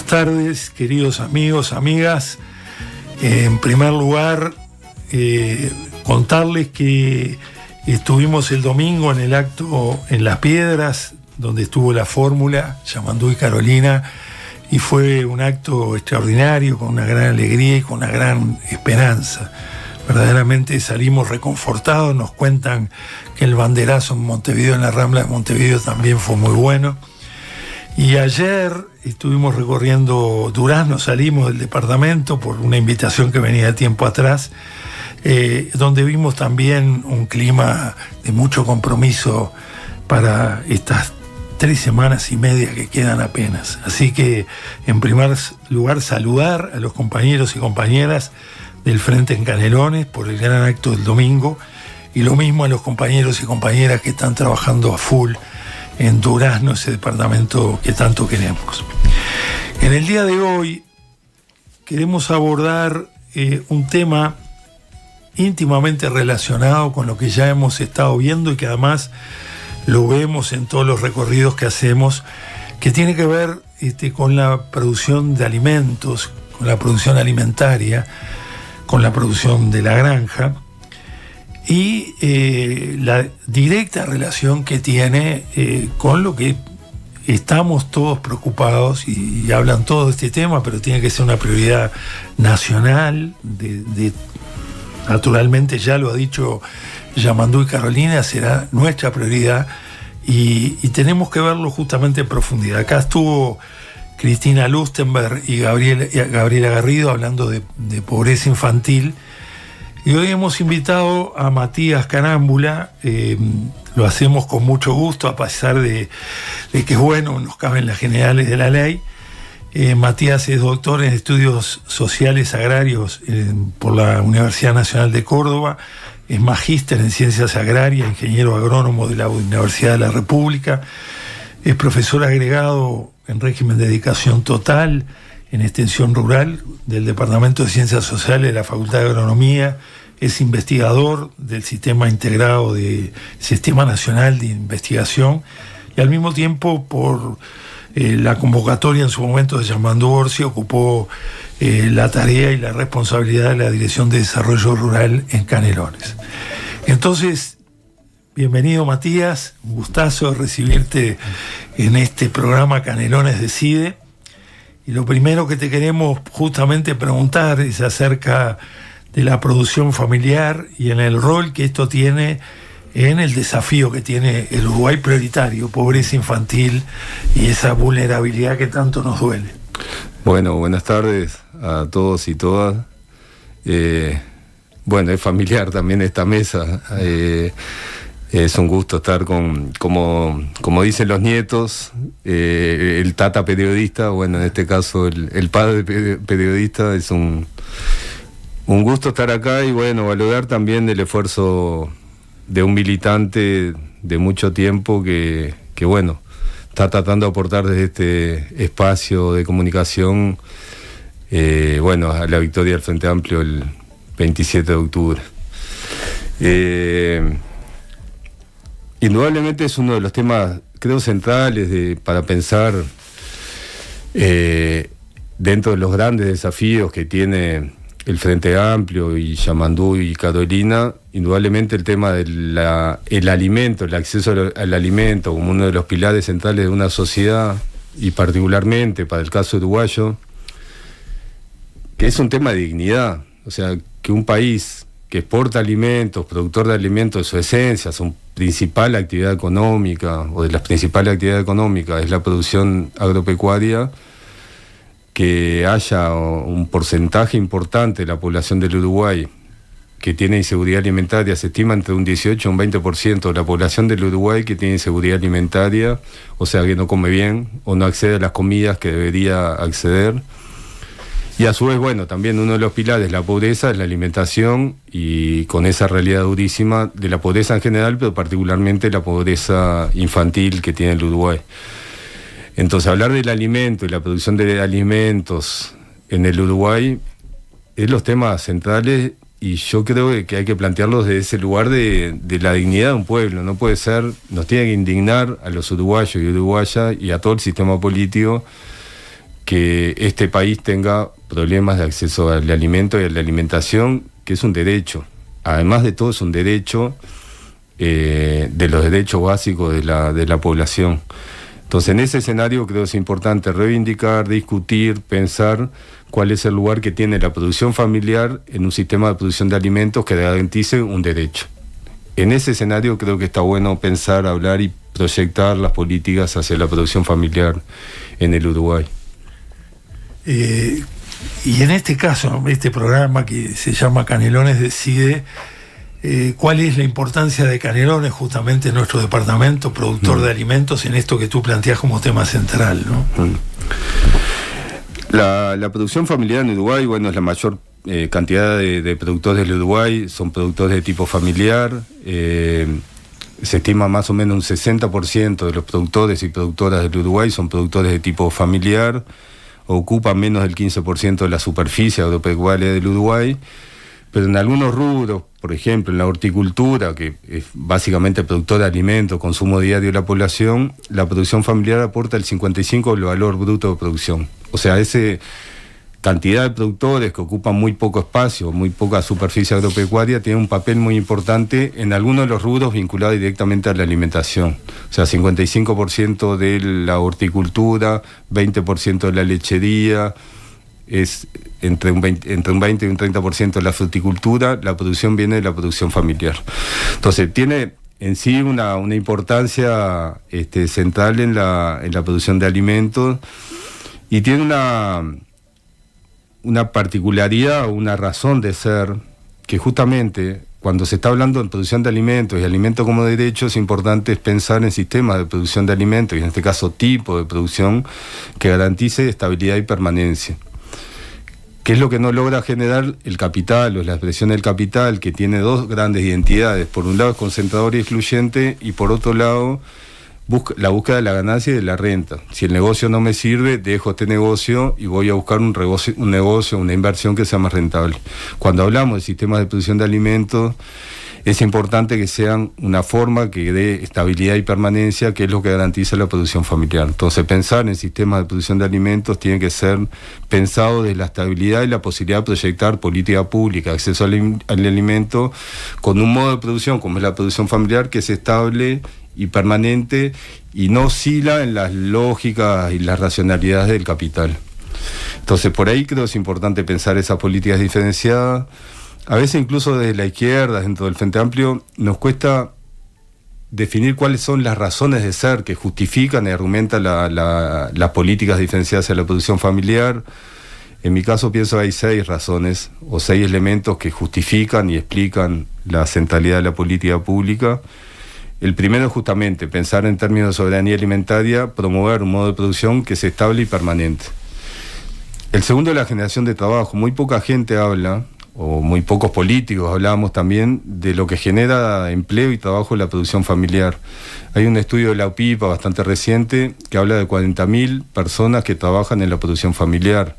tardes, queridos amigos, amigas. En primer lugar, contarles que estuvimos el domingo en el acto en Las Piedras, donde estuvo la fórmula, Yamandú y Carolina, y fue un acto extraordinario, con una gran alegría y con una gran esperanza. Verdaderamente salimos reconfortados, nos cuentan que el banderazo en Montevideo, en la Rambla de Montevideo, también fue muy bueno. Y ayer estuvimos recorriendo Durazno, salimos del departamento por una invitación que venía de tiempo atrás, donde vimos también un clima de mucho compromiso para estas 3 semanas y media que quedan apenas. Así que, en primer lugar, saludar a los compañeros y compañeras del Frente en Canelones por el gran acto del domingo, y lo mismo a los compañeros y compañeras que están trabajando a full en Durazno, ese departamento que tanto queremos. En el día de hoy queremos abordar un tema íntimamente relacionado con lo que ya hemos estado viendo y que además lo vemos en todos los recorridos que hacemos, que tiene que ver con la producción de alimentos, con la producción alimentaria, con la producción de la granja, y la directa relación que tiene con lo que estamos todos preocupados, y hablan todos de este tema, pero tiene que ser una prioridad nacional. Naturalmente, ya lo ha dicho Yamandú y Carolina, será nuestra prioridad, y tenemos que verlo justamente en profundidad. Acá estuvo Cristina Lustenberg y Gabriela Garrido hablando de pobreza infantil. Y hoy hemos invitado a Matías Carámbula, lo hacemos con mucho gusto, a pesar de que, bueno, nos caben las generales de la ley. Matías es doctor en estudios sociales agrarios por la Universidad Nacional de Córdoba, es magíster en ciencias agrarias, ingeniero agrónomo de la Universidad de la República, es profesor agregado en régimen de dedicación total en extensión rural del Departamento de Ciencias Sociales de la Facultad de Agronomía, es investigador del Sistema Integrado de Sistema Nacional de Investigación, y al mismo tiempo, por la convocatoria en su momento de Yamandú Orsi, ocupó la tarea y la responsabilidad de la Dirección de Desarrollo Rural en Canelones. Entonces, bienvenido, Matías, un gustazo recibirte en este programa Canelones Decide. Y lo primero que te queremos justamente preguntar es acerca de la producción familiar y en el rol que esto tiene en el desafío que tiene el Uruguay prioritario, pobreza infantil y esa vulnerabilidad que tanto nos duele. Bueno, buenas tardes a todos y todas. Bueno, es familiar también esta mesa. Es un gusto estar con, como dicen los nietos, el tata periodista, bueno, en este caso el padre periodista. Es un gusto estar acá, y bueno, valorar también el esfuerzo de un militante de mucho tiempo que bueno, está tratando de aportar desde este espacio de comunicación, bueno, a la victoria del Frente Amplio el 27 de octubre. Indudablemente es uno de los temas, creo, centrales para pensar dentro de los grandes desafíos que tiene el Frente Amplio y Yamandú y Carolina. Indudablemente el tema del alimento, el acceso al alimento como uno de los pilares centrales de una sociedad, y particularmente para el caso uruguayo, que es un tema de dignidad. O sea, que un país que exporta alimentos, productor de alimentos, de su esencia, su principal actividad económica, o de las principales actividades económicas, es la producción agropecuaria, que haya un porcentaje importante de la población del Uruguay que tiene inseguridad alimentaria. Se estima entre un 18 y un 20% de la población del Uruguay que tiene inseguridad alimentaria, o sea, que no come bien o no accede a las comidas que debería acceder. Y a su vez, bueno, también uno de los pilares de la pobreza es la alimentación, y con esa realidad durísima de la pobreza en general, pero particularmente la pobreza infantil que tiene el Uruguay. Entonces, hablar del alimento y la producción de alimentos en el Uruguay es los temas centrales, y yo creo que hay que plantearlos desde ese lugar de la dignidad de un pueblo. No puede ser, nos tiene que indignar a los uruguayos y uruguayas y a todo el sistema político que este país tenga problemas de acceso al alimento y a la alimentación, que es un derecho. Además de todo, es un derecho de los derechos básicos de la población. Entonces, en ese escenario creo que es importante reivindicar, discutir, pensar cuál es el lugar que tiene la producción familiar en un sistema de producción de alimentos que garantice un derecho. En ese escenario creo que está bueno pensar, hablar y proyectar las políticas hacia la producción familiar en el Uruguay. Y en este caso, este programa que se llama Canelones decide cuál es la importancia de Canelones, justamente en nuestro departamento productor de alimentos, en esto que tú planteas como tema central, ¿no? La producción familiar en Uruguay, bueno, es la mayor cantidad de productores del Uruguay, son productores de tipo familiar. Se estima más o menos un 60% de los productores y productoras del Uruguay son productores de tipo familiar, ocupan menos del 15% de la superficie agropecuaria del Uruguay, pero en algunos rubros, por ejemplo en la horticultura, que es básicamente productor de alimentos, consumo diario de la población, la producción familiar aporta el 55% del valor bruto de producción. O sea, esa cantidad de productores que ocupan muy poco espacio, muy poca superficie agropecuaria, tiene un papel muy importante en algunos de los rubros vinculados directamente a la alimentación. O sea, 55% de la horticultura, 20% de la lechería, es entre un 20 y un 30% de la fruticultura. La producción viene de la producción familiar. Entonces, tiene en sí una importancia central en la producción de alimentos, y tiene una particularidad, una razón de ser, que justamente cuando se está hablando de producción de alimentos y alimentos como derecho, es importante pensar en sistemas de producción de alimentos, y en este caso tipo de producción que garantice estabilidad y permanencia. ¿Qué es lo que no logra generar el capital o la expresión del capital, que tiene dos grandes identidades? Por un lado es concentrador y excluyente, y por otro lado la búsqueda de la ganancia y de la renta. Si el negocio no me sirve, dejo este negocio y voy a buscar un negocio, una inversión que sea más rentable. Cuando hablamos de sistemas de producción de alimentos, es importante que sean una forma que dé estabilidad y permanencia, que es lo que garantiza la producción familiar. Entonces, pensar en sistemas de producción de alimentos tiene que ser pensado desde la estabilidad y la posibilidad de proyectar política pública, acceso al alimento, con un modo de producción como es la producción familiar, que es estable y permanente y no oscila en las lógicas y las racionalidades del capital. Entonces, por ahí creo que es importante pensar esas políticas diferenciadas. A veces incluso desde la izquierda, dentro del Frente Amplio, nos cuesta definir cuáles son las razones de ser que justifican y argumentan las políticas diferenciadas hacia la producción familiar. En mi caso pienso que hay 6 razones o 6 elementos que justifican y explican la centralidad de la política pública. El primero es justamente pensar en términos de soberanía alimentaria, promover un modo de producción que sea estable y permanente. El segundo es la generación de trabajo. Muy poca gente habla, o muy pocos políticos hablábamos también, de lo que genera empleo y trabajo en la producción familiar. Hay un estudio de la UPIPA bastante reciente que habla de 40.000 personas que trabajan en la producción familiar.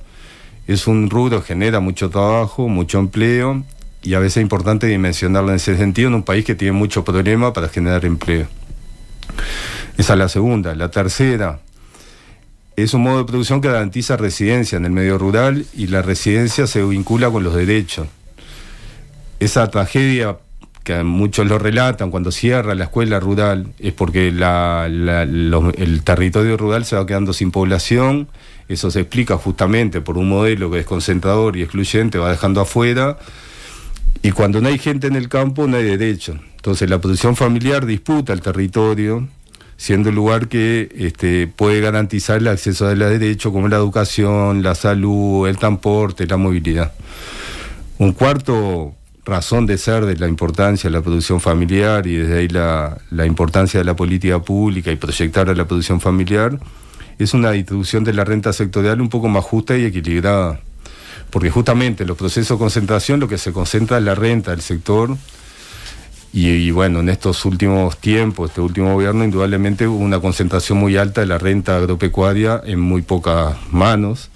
Es un rubro que genera mucho trabajo, mucho empleo, y a veces es importante dimensionarlo en ese sentido en un país que tiene mucho problema para generar empleo. Esa es la segunda. La tercera es un modo de producción que garantiza residencia en el medio rural, y la residencia se vincula con los derechos. Esa tragedia que muchos lo relatan cuando cierra la escuela rural es porque el territorio rural se va quedando sin población. Eso se explica justamente por un modelo que es concentrador y excluyente, va dejando afuera. Y cuando no hay gente en el campo, no hay derecho. Entonces la producción familiar disputa el territorio, siendo el lugar que puede garantizar el acceso a los derechos como la educación, la salud, el transporte, la movilidad. Un cuarto razón de ser de la importancia de la producción familiar, y desde ahí la importancia de la política pública y proyectar a la producción familiar, es una distribución de la renta sectorial un poco más justa y equilibrada. Porque justamente en los procesos de concentración lo que se concentra es la renta del sector, y bueno, en estos últimos tiempos, este último gobierno, indudablemente hubo una concentración muy alta de la renta agropecuaria en muy pocas manos,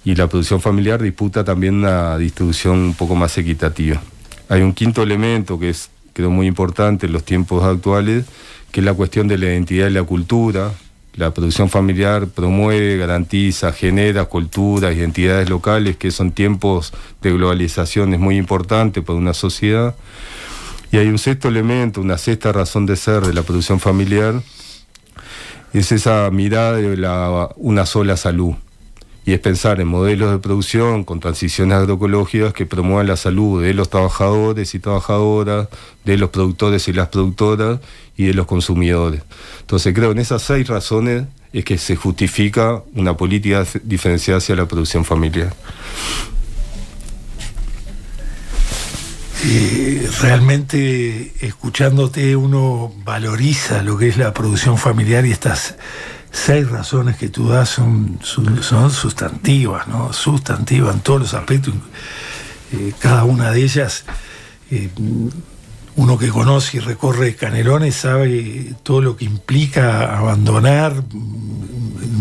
y la producción familiar disputa también una distribución un poco más equitativa. Hay un quinto elemento que creo muy importante en los tiempos actuales, que es la cuestión de la identidad y la cultura. La producción familiar promueve, garantiza, genera culturas, identidades locales, que son tiempos de globalización, es muy importante para una sociedad. Y hay un sexto elemento, una sexta razón de ser de la producción familiar, es esa mirada de una sola salud. Y es pensar en modelos de producción con transiciones agroecológicas que promuevan la salud de los trabajadores y trabajadoras, de los productores y las productoras y de los consumidores. Entonces creo en esas 6 razones es que se justifica una política diferenciada hacia la producción familiar. Realmente escuchándote uno valoriza lo que es la producción familiar, y estas 6 razones que tú das son sustantivas, ¿no? Sustantivas en todos los aspectos. Cada una de ellas, uno que conoce y recorre Canelones sabe todo lo que implica abandonar,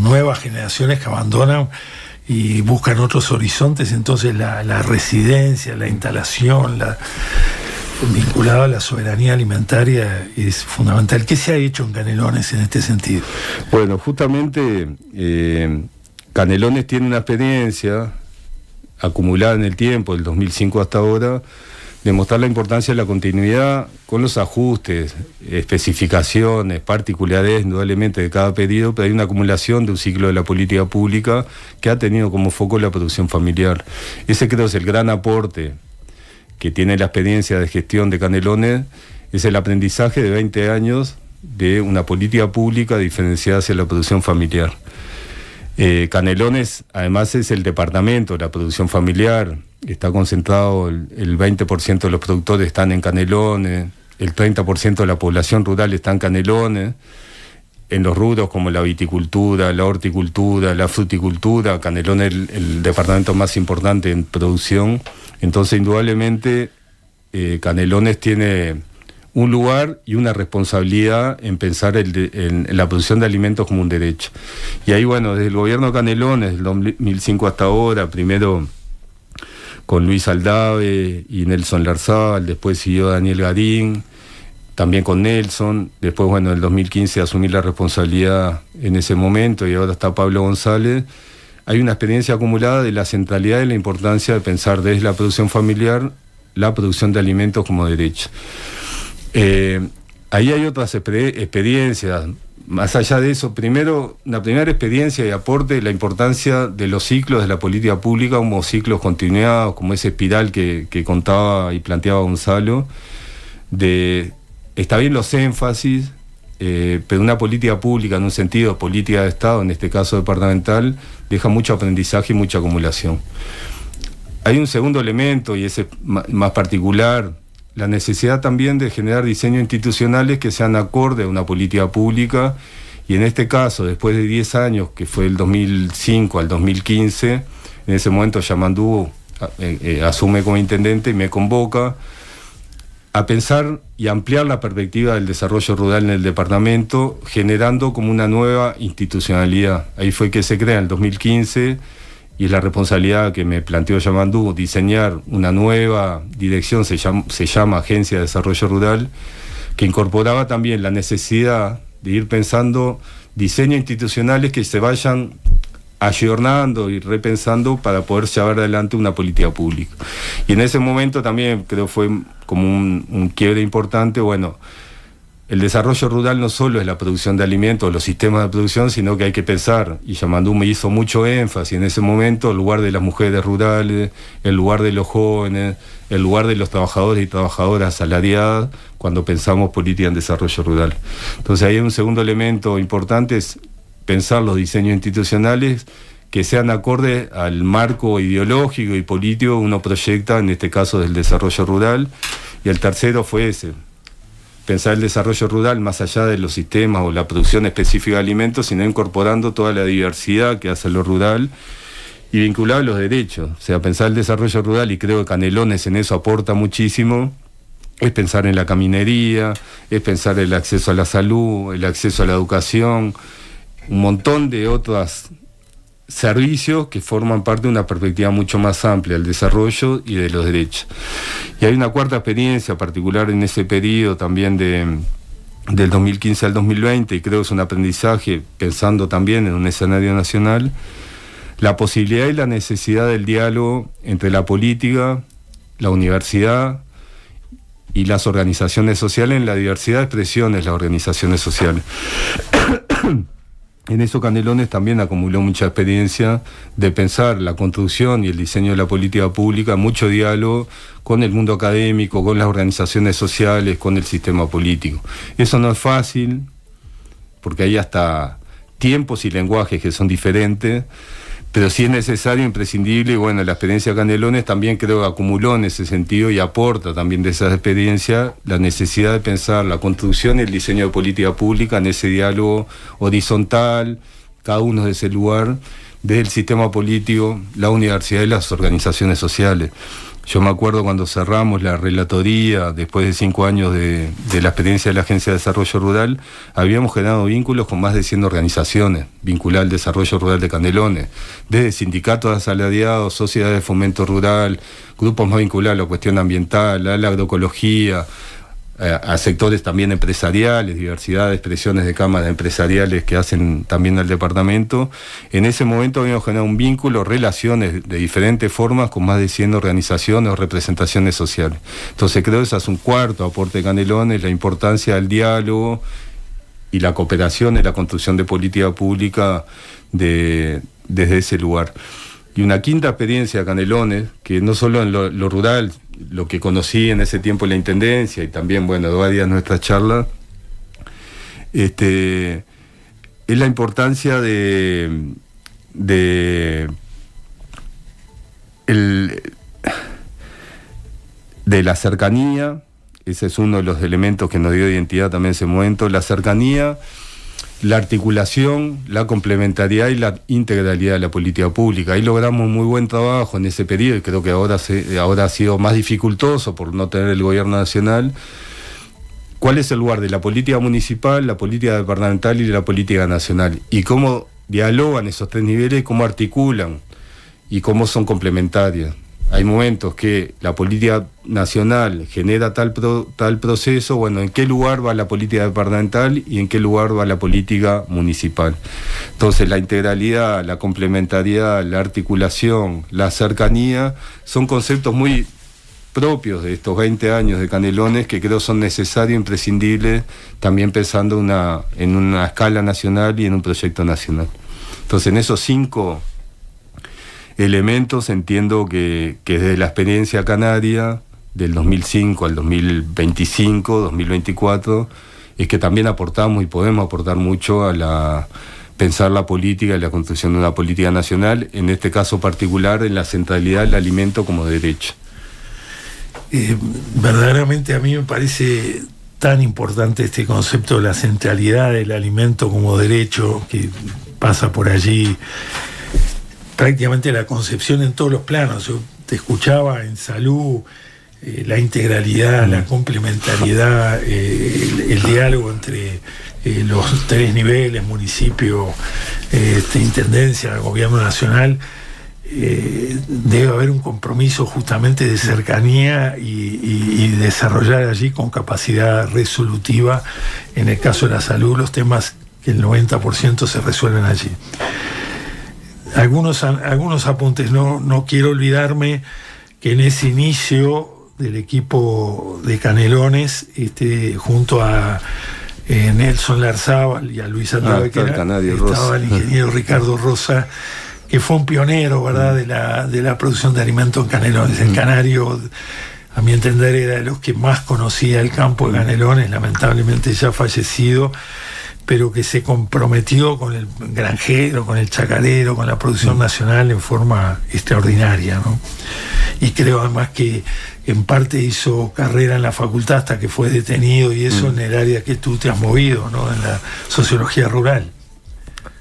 nuevas generaciones que abandonan y buscan otros horizontes. Entonces la residencia, la instalación, vinculado a la soberanía alimentaria es fundamental. ¿Qué se ha hecho en Canelones en este sentido? Bueno, justamente Canelones tiene una experiencia acumulada en el tiempo, del 2005 hasta ahora, de mostrar la importancia de la continuidad con los ajustes, especificaciones, particularidades indudablemente de cada pedido, pero hay una acumulación de un ciclo de la política pública que ha tenido como foco la producción familiar. Ese creo es el gran aporte que tiene la experiencia de gestión de Canelones, es el aprendizaje de 20 años de una política pública diferenciada hacia la producción familiar. Canelones además es el departamento de la producción familiar, está concentrado, el 20% de los productores están en Canelones, el 30% de la población rural está en Canelones, en los rubros como la viticultura, la horticultura, la fruticultura. Canelones es el departamento más importante en producción. Entonces, indudablemente, Canelones tiene un lugar y una responsabilidad en pensar en la producción de alimentos como un derecho. Y ahí, bueno, desde el gobierno de Canelones, del 2005 hasta ahora, primero con Luis Aldave y Nelson Larzal, después siguió Daniel Garín, también con Nelson, después, bueno, en el 2015 asumí la responsabilidad en ese momento y ahora está Pablo González. Hay una experiencia acumulada de la centralidad y la importancia de pensar desde la producción familiar la producción de alimentos como derecho. Ahí hay otras experiencias. Más allá de eso, primero, la primera experiencia y aporte, la importancia de los ciclos de la política pública como ciclos continuados, como esa espiral que contaba y planteaba Gonzalo, está bien los énfasis, pero una política pública en un sentido, política de Estado, en este caso departamental, deja mucho aprendizaje y mucha acumulación. Hay un segundo elemento, y ese más particular, la necesidad también de generar diseños institucionales que sean acorde a una política pública, y en este caso, después de 10 años, que fue del 2005 al 2015, en ese momento Yamandú asume como intendente y me convoca a pensar y ampliar la perspectiva del desarrollo rural en el departamento, generando como una nueva institucionalidad. Ahí fue que se crea en el 2015, y es la responsabilidad que me planteó Yamandú, diseñar una nueva dirección, se llama Agencia de Desarrollo Rural, que incorporaba también la necesidad de ir pensando diseños institucionales que se vayan ayornando y repensando para poder llevar adelante una política pública. Y en ese momento también creo fue como un quiebre importante. Bueno, el desarrollo rural no solo es la producción de alimentos, los sistemas de producción, sino que hay que pensar, y Yamandú me hizo mucho énfasis en ese momento, el lugar de las mujeres rurales, el lugar de los jóvenes, el lugar de los trabajadores y trabajadoras asalariadas, cuando pensamos política en desarrollo rural. Entonces ahí hay un segundo elemento importante, es pensar los diseños institucionales que sean acordes al marco ideológico y político que uno proyecta, en este caso del desarrollo rural. Y el tercero fue ese, pensar el desarrollo rural más allá de los sistemas o la producción específica de alimentos, sino incorporando toda la diversidad que hace lo rural y vinculado a los derechos. O sea, pensar el desarrollo rural, y creo que Canelones en eso aporta muchísimo, es pensar en la caminería, es pensar el acceso a la salud, el acceso a la educación, un montón de otros servicios que forman parte de una perspectiva mucho más amplia del desarrollo y de los derechos. Y hay una cuarta experiencia particular en ese periodo también de del 2015 al 2020, y creo que es un aprendizaje, pensando también en un escenario nacional, la posibilidad y la necesidad del diálogo entre la política, la universidad y las organizaciones sociales, en la diversidad de expresiones de las organizaciones sociales. En eso Canelones también acumuló mucha experiencia de pensar la construcción y el diseño de la política pública, mucho diálogo con el mundo académico, con las organizaciones sociales, con el sistema político. Eso no es fácil, porque hay hasta tiempos y lenguajes que son diferentes, pero sí es necesario, imprescindible, y bueno, la experiencia de Canelones también creo que acumuló en ese sentido y aporta también de esa experiencia la necesidad de pensar la construcción y el diseño de política pública en ese diálogo horizontal, cada uno de ese lugar, desde el sistema político, la universidad y las organizaciones sociales. Yo me acuerdo cuando cerramos la relatoría, después de 5 años de la experiencia de la Agencia de Desarrollo Rural, habíamos generado vínculos con más de 100 organizaciones vinculadas al desarrollo rural de Canelones, desde sindicatos de asalariados, sociedades de fomento rural, grupos más vinculados a la cuestión ambiental, a la agroecología, a sectores también empresariales, diversidad de expresiones de cámaras empresariales que hacen también al departamento. En ese momento habíamos generado un vínculo, relaciones de diferentes formas con más de 100 organizaciones o representaciones sociales. Entonces creo que ese es un cuarto aporte de Canelones, la importancia del diálogo y la cooperación en la construcción de política pública desde ese lugar. Y una quinta experiencia de Canelones, que no solo en lo rural, lo que conocí en ese tiempo en la Intendencia, y también, bueno, varias nuestras charlas, es la importancia de la cercanía. Ese es uno de los elementos que nos dio identidad también en ese momento, la cercanía, la articulación, la complementariedad y la integralidad de la política pública. Ahí logramos muy buen trabajo en ese periodo, y creo que ahora ha sido más dificultoso por no tener el gobierno nacional. ¿Cuál es el lugar de la política municipal, la política departamental y la política nacional? Y cómo dialogan esos tres niveles, cómo articulan y cómo son complementarias. Hay momentos que la política nacional genera tal proceso, bueno, ¿en qué lugar va la política departamental y en qué lugar va la política municipal? Entonces la integralidad, la complementariedad, la articulación, la cercanía, son conceptos muy propios de estos 20 años de Canelones que creo son necesarios, imprescindibles, también pensando en una escala nacional y en un proyecto nacional. Entonces en esos 5 elementos entiendo que desde la experiencia canaria del 2005 al 2025, 2024, es que también aportamos y podemos aportar mucho a pensar la política y la construcción de una política nacional, en este caso particular en la centralidad del alimento como derecho. Verdaderamente a mí me parece tan importante este concepto de la centralidad del alimento como derecho, que pasa por allí prácticamente la concepción en todos los planos. Yo te escuchaba en salud, la integralidad, la complementariedad, el diálogo entre los 3 niveles, municipio, intendencia, gobierno nacional. Debe haber un compromiso justamente de cercanía y desarrollar allí con capacidad resolutiva, en el caso de la salud, los temas que el 90% se resuelven allí. Algunos apuntes. No quiero olvidarme que en ese inicio del equipo de Canelones, junto a Nelson Larzábal y a Luis Andrabequera, estaba el ingeniero Ricardo Rosa, que fue un pionero, ¿verdad?, de la producción de alimentos en Canelones. El canario, a mi entender, era de los que más conocía el campo de Canelones, lamentablemente ya fallecido, pero que se comprometió con el granjero, con el chacarero, con la producción nacional en forma extraordinaria, ¿no? Y creo además que en parte hizo carrera en la facultad hasta que fue detenido, y eso en el área que tú te has movido, ¿no?, en la sociología rural.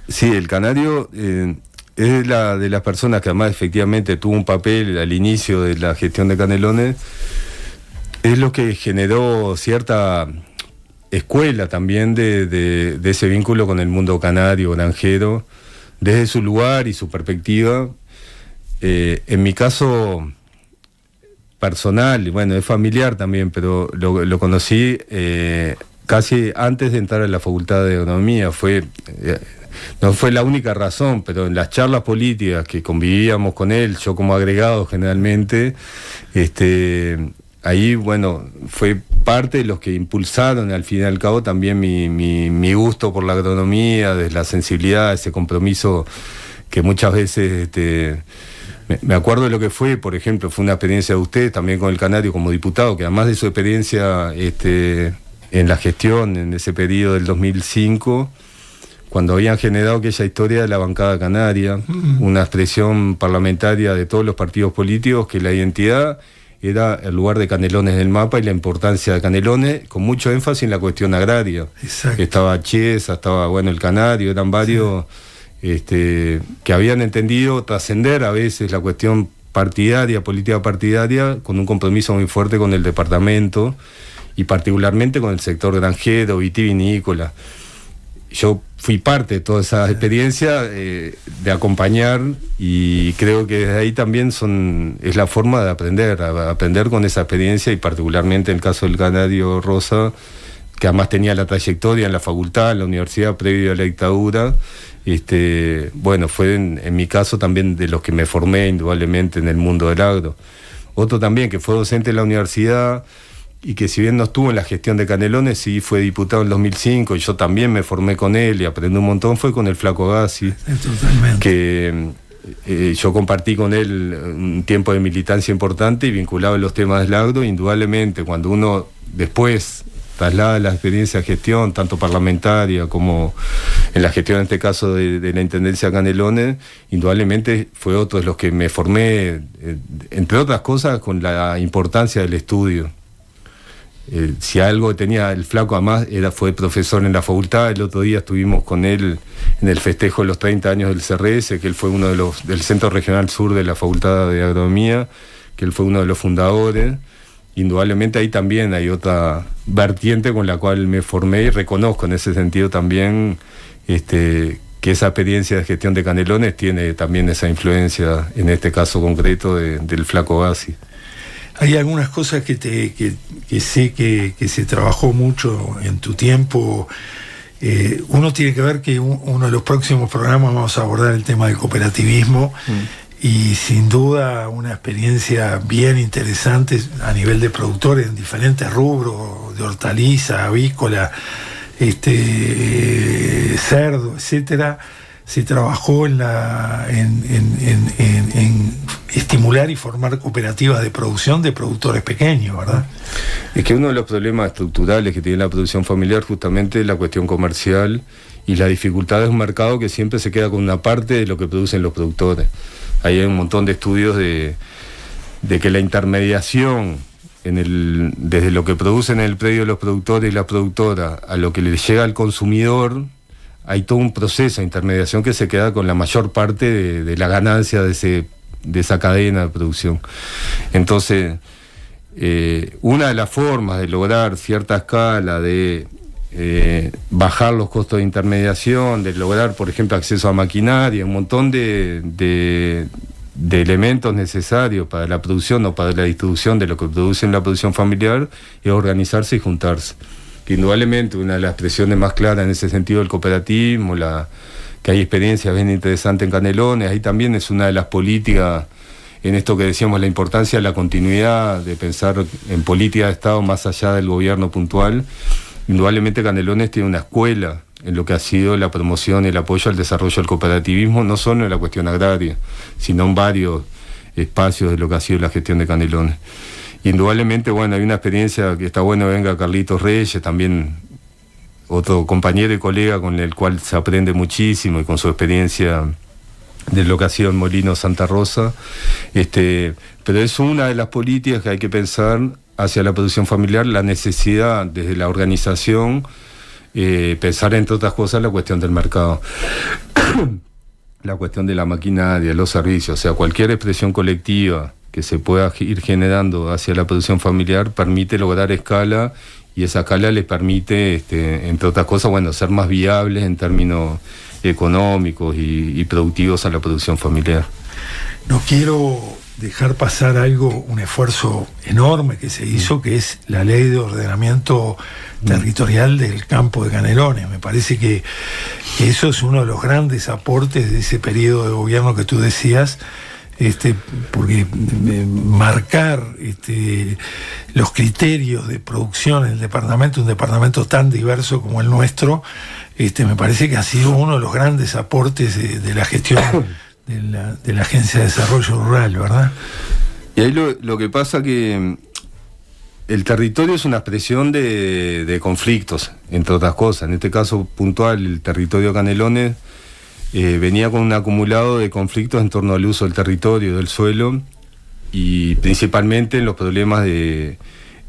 Sí, el canario es de las personas que además efectivamente tuvo un papel al inicio de la gestión de Canelones, es lo que generó cierta escuela también de ese vínculo con el mundo canario, granjero, desde su lugar y su perspectiva. En mi caso personal, bueno, es familiar también, pero lo conocí casi antes de entrar a la Facultad de Agronomía. No fue la única razón, pero en las charlas políticas que convivíamos con él, yo como agregado generalmente, ahí, bueno, fue parte de los que impulsaron al fin y al cabo también mi gusto por la agronomía, de la sensibilidad, ese compromiso que muchas veces, me acuerdo de lo que fue, por ejemplo, fue una experiencia de usted también con el Canario como diputado, que además de su experiencia en la gestión en ese periodo del 2005, cuando habían generado aquella historia de la bancada canaria, una expresión parlamentaria de todos los partidos políticos, que la identidad era el lugar de Canelones en el mapa y la importancia de Canelones, con mucho énfasis en la cuestión agraria. Exacto. Estaba Chiesa, estaba, bueno, el Canario, eran varios que habían entendido trascender a veces la cuestión partidaria, política partidaria, con un compromiso muy fuerte con el departamento y particularmente con el sector granjero, vitivinícola. Yo fui parte de toda esa experiencia de acompañar, y creo que desde ahí también es la forma de aprender, a aprender con esa experiencia, y particularmente en el caso del Canario Rosa, que además tenía la trayectoria en la facultad, en la universidad previo a la dictadura. Bueno, fue en mi caso también de los que me formé indudablemente en el mundo del agro. Otro también que fue docente en la universidad, y que si bien no estuvo en la gestión de Canelones, sí fue diputado en 2005, y yo también me formé con él y aprendí un montón, fue con el Flaco Gassi. Totalmente. Que yo compartí con él un tiempo de militancia importante y vinculado a los temas del agro. Indudablemente, cuando uno después traslada la experiencia de gestión, tanto parlamentaria como en la gestión, en este caso, de la Intendencia de Canelones, indudablemente fue otro de los que me formé, entre otras cosas, con la importancia del estudio. Si algo tenía el Flaco, además, fue profesor en la facultad. El otro día estuvimos con él en el festejo de los 30 años del CRS, que él fue uno de los del Centro Regional Sur de la Facultad de Agronomía, que él fue uno de los fundadores. Indudablemente ahí también hay otra vertiente con la cual me formé, y reconozco en ese sentido también que esa experiencia de gestión de Canelones tiene también esa influencia, en este caso concreto, del Flaco Gassi. Hay algunas cosas que sé que se trabajó mucho en tu tiempo. Uno tiene que ver que uno de los próximos programas vamos a abordar el tema del cooperativismo, y sin duda una experiencia bien interesante a nivel de productores en diferentes rubros, de hortaliza, avícola, cerdo, etcétera. Se trabajó en estimular y formar cooperativas de producción de productores pequeños, ¿verdad? Es que uno de los problemas estructurales que tiene la producción familiar justamente es la cuestión comercial y la dificultad de un mercado que siempre se queda con una parte de lo que producen los productores. Ahí hay un montón de estudios de que la intermediación desde lo que producen en el predio de los productores y las productoras a lo que les llega al consumidor, hay todo un proceso de intermediación que se queda con la mayor parte de la ganancia de esa cadena de producción. Entonces, una de las formas de lograr cierta escala, de bajar los costos de intermediación, de lograr, por ejemplo, acceso a maquinaria, un montón de elementos necesarios para la producción o para la distribución de lo que produce en la producción familiar, es organizarse y juntarse. Que indudablemente una de las expresiones más claras en ese sentido del cooperativismo, que hay experiencias bien interesantes en Canelones, ahí también es una de las políticas, en esto que decíamos, la importancia de la continuidad, de pensar en política de Estado más allá del gobierno puntual. Indudablemente Canelones tiene una escuela en lo que ha sido la promoción y el apoyo al desarrollo del cooperativismo, no solo en la cuestión agraria, sino en varios espacios de lo que ha sido la gestión de Canelones. Indudablemente, bueno, hay una experiencia que está bueno, venga Carlitos Reyes, también otro compañero y colega con el cual se aprende muchísimo, y con su experiencia de lo que ha sido en Molino Santa Rosa. Pero es una de las políticas que hay que pensar hacia la producción familiar, la necesidad desde la organización, pensar entre otras cosas la cuestión del mercado. La cuestión de la maquinaria, los servicios, o sea, cualquier expresión colectiva que se pueda ir generando hacia la producción familiar permite lograr escala, y esa escala les permite, entre otras cosas, bueno, ser más viables en términos económicos y productivos a la producción familiar. No quiero dejar pasar un esfuerzo enorme que se hizo, que es la ley de ordenamiento territorial del campo de Canelones. Me parece que eso es uno de los grandes aportes de ese periodo de gobierno que tú decías, porque marcar los criterios de producción en el departamento, un departamento tan diverso como el nuestro, me parece que ha sido uno de los grandes aportes de la gestión de la Agencia de Desarrollo Rural, ¿verdad? Y ahí lo que pasa que el territorio es una expresión de conflictos, entre otras cosas. En este caso puntual, el territorio Canelones venía con un acumulado de conflictos en torno al uso del territorio, del suelo, y principalmente en los problemas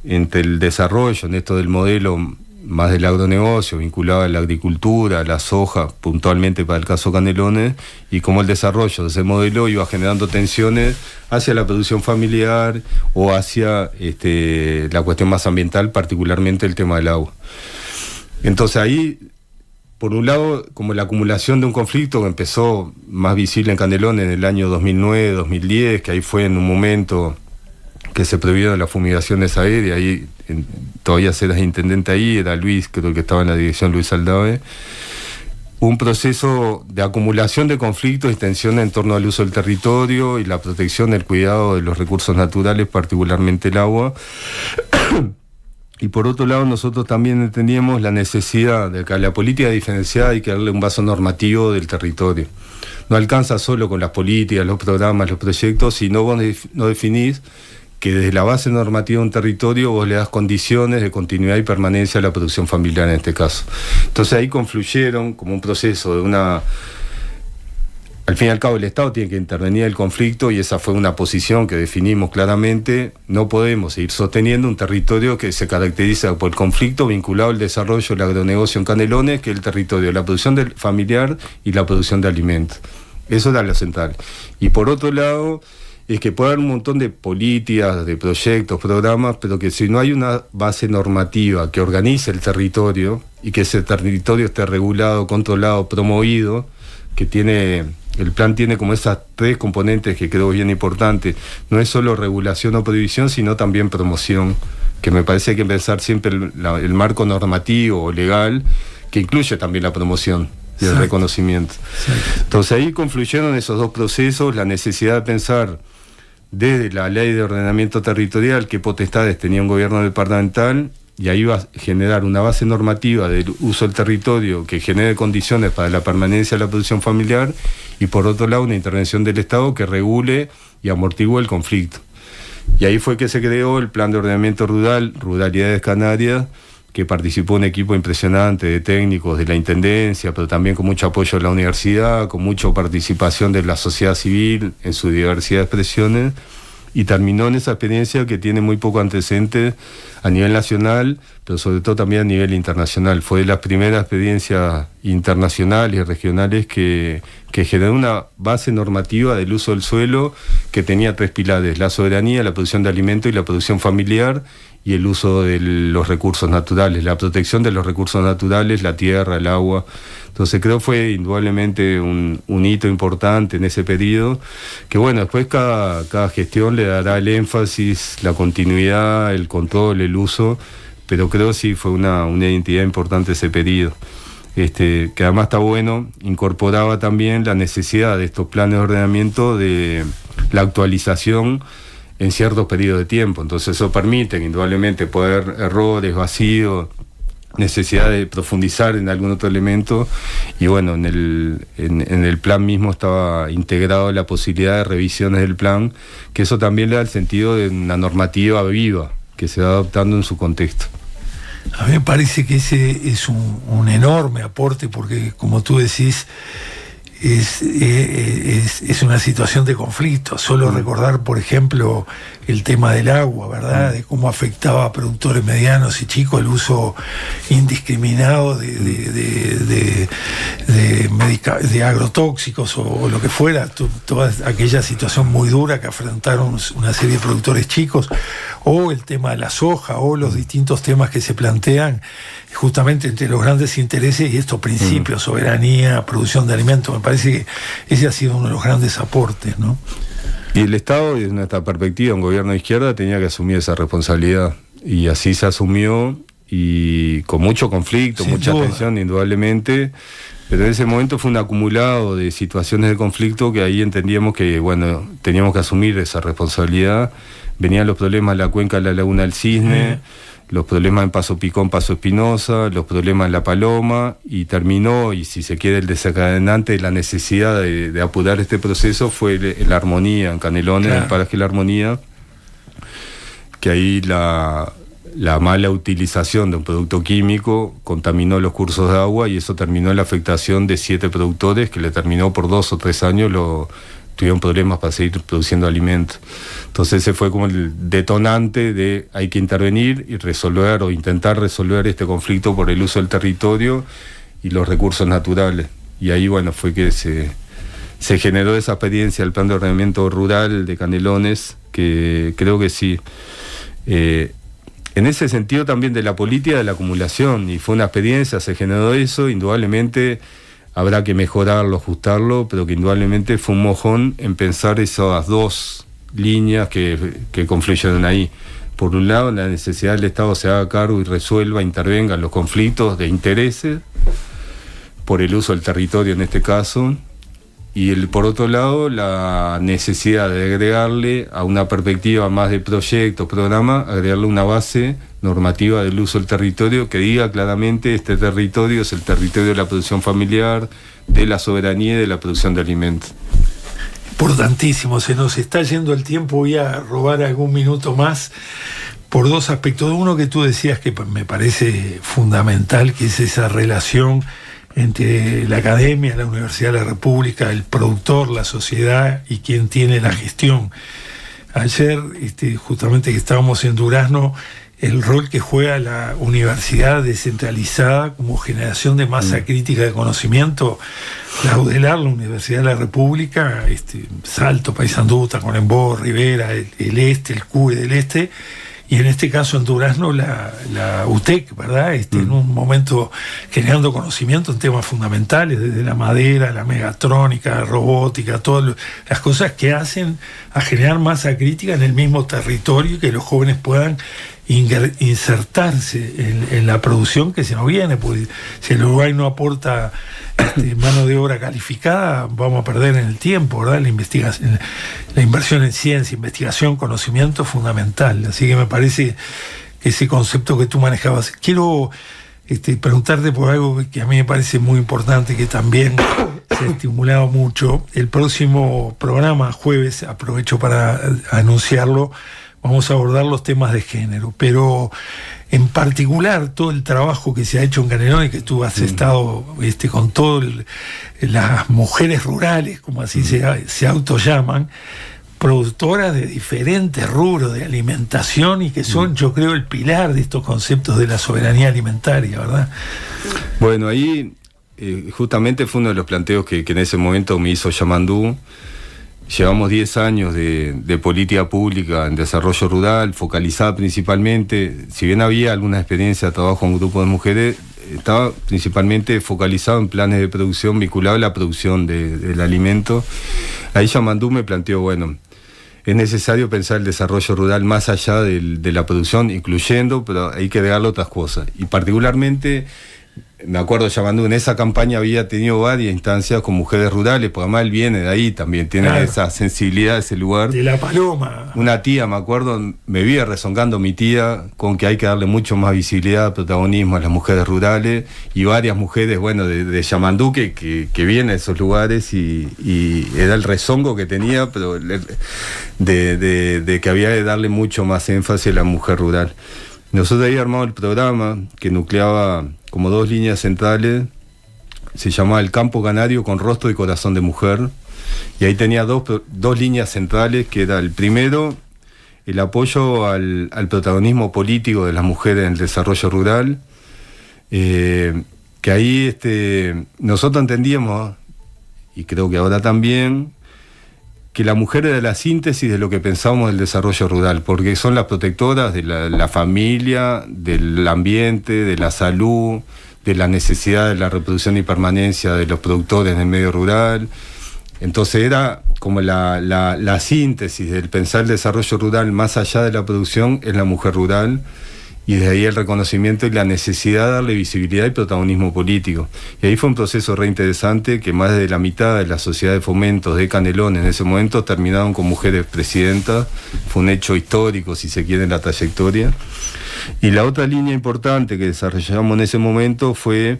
entre el desarrollo, en esto del modelo más del agronegocio, vinculado a la agricultura, a la soja, puntualmente para el caso Canelones, y cómo el desarrollo de ese modelo iba generando tensiones hacia la producción familiar o hacia la cuestión más ambiental, particularmente el tema del agua. Entonces ahí, por un lado, como la acumulación de un conflicto que empezó más visible en Canelones en el año 2009-2010, que ahí fue en un momento que se prohibieron las fumigaciones aéreas, ahí todavía eras intendente ahí, era Luis, creo que estaba en la dirección Luis Aldave, un proceso de acumulación de conflictos y tensiones en torno al uso del territorio y la protección, el cuidado de los recursos naturales, particularmente el agua. Y por otro lado, nosotros también entendíamos la necesidad de que a la política diferenciada hay que darle un vaso normativo del territorio. No alcanza solo con las políticas, los programas, los proyectos, sino vos no definís que desde la base normativa de un territorio vos le das condiciones de continuidad y permanencia a la producción familiar en este caso. Entonces ahí confluyeron como un proceso de una... Al fin y al cabo el Estado tiene que intervenir en el conflicto y esa fue una posición que definimos claramente. No podemos seguir sosteniendo un territorio que se caracteriza por el conflicto vinculado al desarrollo del agronegocio en Canelones, que es el territorio de la producción familiar y la producción de alimentos. Eso era lo central. Y por otro lado, es que puede haber un montón de políticas, de proyectos, programas, pero que si no hay una base normativa que organice el territorio y que ese territorio esté regulado, controlado, promovido, que el plan tiene como esas tres componentes que creo bien importantes. No es solo regulación o prohibición, sino también promoción, que me parece que hay que pensar siempre el marco normativo o legal, que incluye también la promoción y el reconocimiento. Entonces ahí confluyeron esos dos procesos, la necesidad de pensar desde la ley de ordenamiento territorial qué potestades tenía un gobierno departamental, y ahí va a generar una base normativa del uso del territorio que genere condiciones para la permanencia de la producción familiar, y por otro lado una intervención del Estado que regule y amortigue el conflicto. Y ahí fue que se creó el Plan de Ordenamiento Rural, Ruralidades Canarias, que participó un equipo impresionante de técnicos de la Intendencia, pero también con mucho apoyo de la universidad, con mucha participación de la sociedad civil en su diversidad de expresiones, y terminó en esa experiencia que tiene muy poco antecedente a nivel nacional, pero sobre todo también a nivel internacional. Fue de las primeras experiencias internacionales y regionales que generó una base normativa del uso del suelo que tenía tres pilares: la soberanía, la producción de alimentos y la producción familiar, y el uso de los recursos naturales, la protección de los recursos naturales, la tierra, el agua. Entonces creo que fue indudablemente un hito importante en ese periodo, que bueno, después cada gestión le dará el énfasis, la continuidad, el control, el uso, pero creo que sí fue una identidad importante ese periodo. Que además está bueno, incorporaba también la necesidad de estos planes de ordenamiento, de la actualización en ciertos periodos de tiempo. Entonces eso permite indudablemente poder errores, vacíos, necesidad de profundizar en algún otro elemento, y bueno, en el plan mismo estaba integrado la posibilidad de revisiones del plan, que eso también le da el sentido de una normativa viva que se va adoptando en su contexto. A mí me parece que ese es un enorme aporte, porque como tú decís, es una situación de conflicto. Solo recordar, por ejemplo, el tema del agua, ¿verdad? De cómo afectaba a productores medianos y chicos el uso indiscriminado de agrotóxicos o lo que fuera, toda aquella situación muy dura que afrontaron una serie de productores chicos, o el tema de la soja, o los distintos temas que se plantean justamente entre los grandes intereses y estos principios: soberanía, producción de alimentos. Me parece que ese ha sido uno de los grandes aportes, ¿no? Y el Estado, desde nuestra perspectiva, un gobierno de izquierda, tenía que asumir esa responsabilidad. Y así se asumió, y con mucho conflicto, sin mucha tensión, indudablemente. Pero en ese momento fue un acumulado de situaciones de conflicto que ahí entendíamos que, bueno, teníamos que asumir esa responsabilidad. Venían los problemas en la cuenca de la Laguna del Cisne, los problemas en Paso Picón, Paso Espinosa, los problemas en La Paloma, y terminó, y si se quiere el desencadenante, la necesidad de apurar este proceso fue la Armonía, en Canelones, el paraje La Armonía, que ahí la mala utilización de un producto químico contaminó los cursos de agua, y eso terminó en la afectación de 7 productores que le terminó por 2 o 3 años, tuvieron problemas para seguir produciendo alimentos. Entonces ese fue como el detonante de hay que intervenir y resolver o intentar resolver este conflicto por el uso del territorio y los recursos naturales. Y ahí, bueno, fue que se generó esa experiencia, el plan de ordenamiento rural de Canelones, que creo que sí. En ese sentido también de la política de la acumulación, y fue una experiencia, se generó eso, indudablemente habrá que mejorarlo, ajustarlo, pero que indudablemente fue un mojón en pensar esas 2 líneas que confluyeron ahí. Por un lado, la necesidad del Estado se haga cargo y resuelva, intervenga en los conflictos de intereses, por el uso del territorio en este caso, y por otro lado, la necesidad de agregarle a una perspectiva más de proyecto, programa, agregarle una base normativa del uso del territorio que diga claramente este territorio es el territorio de la producción familiar, de la soberanía y de la producción de alimentos. Importantísimo, se nos está yendo el tiempo, voy a robar algún minuto más por 2 aspectos. Uno que tú decías que me parece fundamental, que es esa relación entre la academia, la Universidad de la República, el productor, la sociedad y quien tiene la gestión. Ayer, justamente que estábamos en Durazno, el rol que juega la universidad descentralizada como generación de masa crítica de conocimiento, la UDELAR, la Universidad de la República, Salto, Paysandú, Tacuarembó, Rivera, el Este, el CUE del Este, y en este caso en Durazno la UTEC, ¿verdad? En un momento generando conocimiento en temas fundamentales, desde la madera, la megatrónica, la robótica, todas las cosas que hacen a generar masa crítica en el mismo territorio y que los jóvenes puedan insertarse en la producción que se nos viene, porque si el Uruguay no aporta mano de obra calificada, vamos a perder en el tiempo, ¿verdad? La inversión en ciencia, investigación, conocimiento es fundamental. Así que me parece que ese concepto que tú manejabas. Quiero preguntarte por algo que a mí me parece muy importante, que también se ha estimulado mucho. El próximo programa, jueves, aprovecho para anunciarlo, vamos a abordar los temas de género, pero en particular todo el trabajo que se ha hecho en Canelones, que tú has estado con todo las mujeres rurales, como así se autollaman, productoras de diferentes rubros de alimentación y que son, yo creo, el pilar de estos conceptos de la soberanía alimentaria, ¿verdad? Bueno, ahí justamente fue uno de los planteos que en ese momento me hizo Yamandú. Llevamos 10 años de política pública en desarrollo rural, focalizada principalmente, si bien había alguna experiencia de trabajo en grupos de mujeres, estaba principalmente focalizado en planes de producción vinculados a la producción del alimento. Ahí Yamandú me planteó, bueno, es necesario pensar el desarrollo rural más allá de la producción, incluyendo, pero hay que agregarle otras cosas. Y particularmente, me acuerdo, Yamandú, en esa campaña había tenido varias instancias con mujeres rurales, porque además él viene de ahí también, tiene esa sensibilidad de ese lugar. De La Paloma. Una tía, me acuerdo, me vive rezongando mi tía con que hay que darle mucho más visibilidad, protagonismo a las mujeres rurales, y varias mujeres, bueno, de Yamandú que vienen de esos lugares, y era el rezongo que tenía, pero de que había que darle mucho más énfasis a la mujer rural. Nosotros ahí armamos el programa que nucleaba como 2 líneas centrales, se llamaba El Campo Canario con Rostro y Corazón de Mujer, y ahí tenía dos líneas centrales, que era el primero, el apoyo al protagonismo político de las mujeres en el desarrollo rural, que ahí nosotros entendíamos, y creo que ahora también, que la mujer era la síntesis de lo que pensábamos del desarrollo rural, porque son las protectoras de la familia, del ambiente, de la salud, de la necesidad de la reproducción y permanencia de los productores en el medio rural. Entonces era como la síntesis del pensar el desarrollo rural más allá de la producción es la mujer rural, y desde ahí el reconocimiento y la necesidad de darle visibilidad y protagonismo político. Y ahí fue un proceso re interesante que más de la mitad de la sociedad de fomentos de Canelones en ese momento terminaron con mujeres presidentas. Fue un hecho histórico, si se quiere, en la trayectoria. Y la otra línea importante que desarrollamos en ese momento fue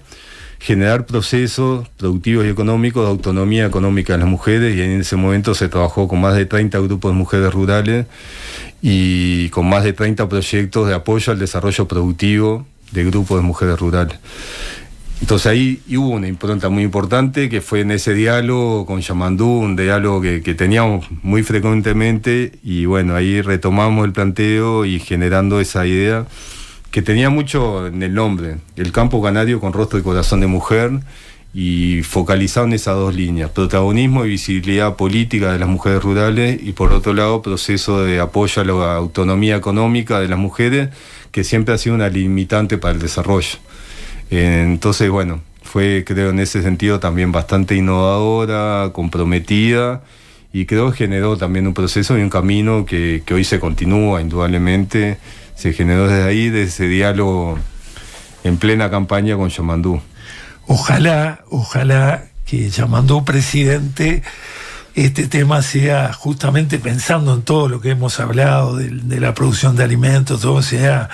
generar procesos productivos y económicos de autonomía económica de las mujeres, y en ese momento se trabajó con más de 30 grupos de mujeres rurales y con más de 30 proyectos de apoyo al desarrollo productivo de grupos de mujeres rurales. Entonces ahí hubo una impronta muy importante que fue en ese diálogo con Yamandú, un diálogo que teníamos muy frecuentemente, y bueno, ahí retomamos el planteo y generando esa idea que tenía mucho en el nombre, el campo canario con rostro y corazón de mujer, y focalizado en esas dos líneas, protagonismo y visibilidad política de las mujeres rurales, y por otro lado proceso de apoyo a la autonomía económica de las mujeres, que siempre ha sido una limitante para el desarrollo. Entonces, bueno, fue, creo, en ese sentido también bastante innovadora, comprometida, y creo que generó también un proceso y un camino que hoy se continúa indudablemente. Se generó desde ahí, de ese diálogo en plena campaña con Yamandú. Ojalá que Yamandú presidente, este tema sea, justamente pensando en todo lo que hemos hablado de la producción de alimentos, todo sea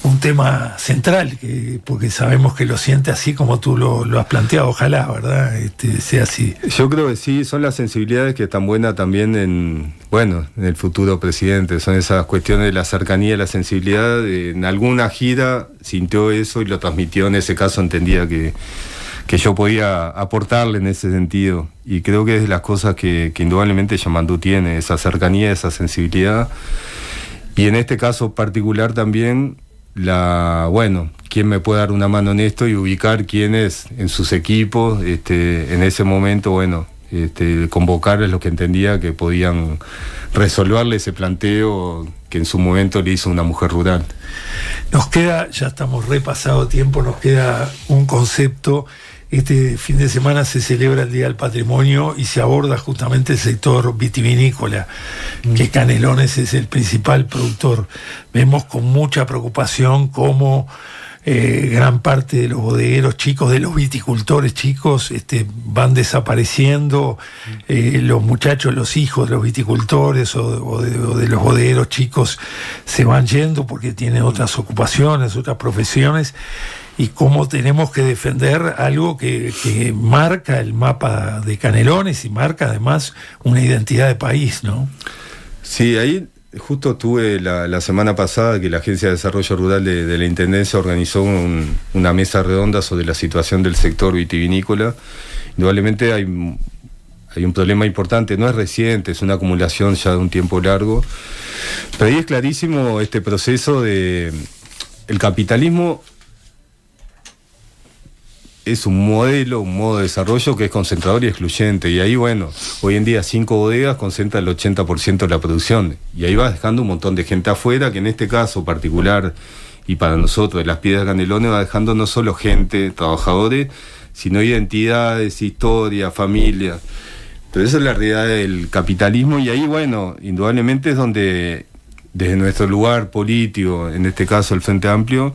un tema central, porque sabemos que lo siente así como tú lo has planteado. Ojalá, ¿verdad? Sea así. Yo creo que sí, son las sensibilidades que están buenas también en el futuro presidente, son esas cuestiones de la cercanía, la sensibilidad. En alguna gira sintió eso y lo transmitió. En ese caso entendía que yo podía aportarle en ese sentido, y creo que es de las cosas que indudablemente Yamandú tiene, esa cercanía, esa sensibilidad, y en este caso particular también quién me puede dar una mano en esto y ubicar quiénes en sus equipos, en ese momento, convocarles los que entendía que podían resolverle ese planteo que en su momento le hizo una mujer rural. Nos queda, ya estamos repasado tiempo, nos queda un concepto. Este fin de semana se celebra el Día del Patrimonio y se aborda justamente el sector vitivinícola, que Canelones es el principal productor. Vemos con mucha preocupación cómo gran parte de los bodegueros chicos, de los viticultores chicos, van desapareciendo. Los muchachos, los hijos de los viticultores o de los bodegueros chicos se van yendo porque tienen otras ocupaciones, otras profesiones. Y cómo tenemos que defender algo que marca el mapa de Canelones y marca además una identidad de país, ¿no? Sí, ahí justo tuve la semana pasada que la Agencia de Desarrollo Rural de la Intendencia organizó una mesa redonda sobre la situación del sector vitivinícola. Indudablemente hay un problema importante, no es reciente, es una acumulación ya de un tiempo largo, pero ahí es clarísimo este proceso de el capitalismo. Es un modo de desarrollo que es concentrador y excluyente, y ahí, hoy en día 5 bodegas concentran el 80% de la producción, y ahí va dejando un montón de gente afuera, que en este caso particular, y para nosotros, de las Piedras Canelones, va dejando no solo gente, trabajadores, sino identidades, historia, familia. Pero esa es la realidad del capitalismo, y ahí, indudablemente es donde, desde nuestro lugar político, en este caso el Frente Amplio,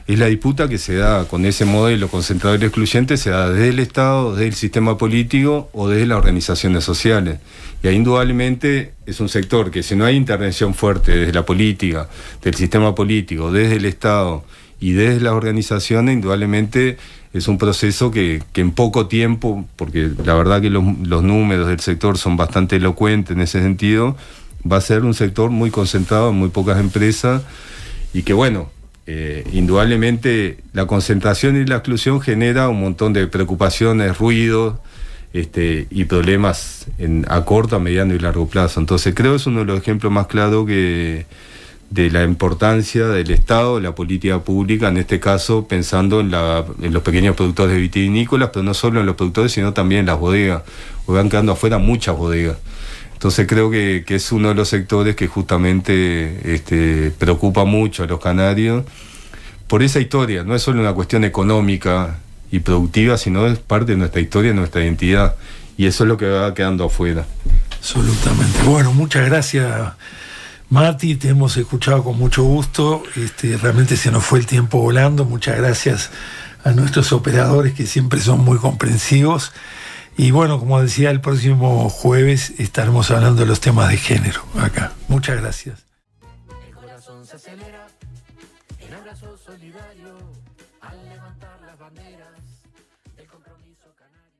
es la disputa que se da con ese modelo concentrador y excluyente, se da desde el Estado, desde el sistema político o desde las organizaciones sociales. Y ahí indudablemente es un sector que, si no hay intervención fuerte desde la política, del sistema político, desde el Estado y desde las organizaciones, indudablemente es un proceso que en poco tiempo, porque la verdad que los números del sector son bastante elocuentes en ese sentido, va a ser un sector muy concentrado en muy pocas empresas, y que indudablemente la concentración y la exclusión genera un montón de preocupaciones, ruidos y problemas a corto, a mediano y largo plazo. Entonces creo que es uno de los ejemplos más claros de la importancia del Estado, de la política pública, en este caso pensando en los pequeños productores vitivinícolas, pero no solo en los productores, sino también en las bodegas. Porque van quedando afuera muchas bodegas. Entonces creo que es uno de los sectores que justamente preocupa mucho a los canarios por esa historia. No es solo una cuestión económica y productiva, sino es parte de nuestra historia, de nuestra identidad, y eso es lo que va quedando afuera. Absolutamente. Bueno, muchas gracias, Mati, te hemos escuchado con mucho gusto. Realmente se nos fue el tiempo volando. Muchas gracias a nuestros operadores que siempre son muy comprensivos. Y bueno, como decía, el próximo jueves estaremos hablando de los temas de género acá. Muchas gracias. El corazón se acelera, en abrazo solidario, al levantar las banderas del compromiso canario.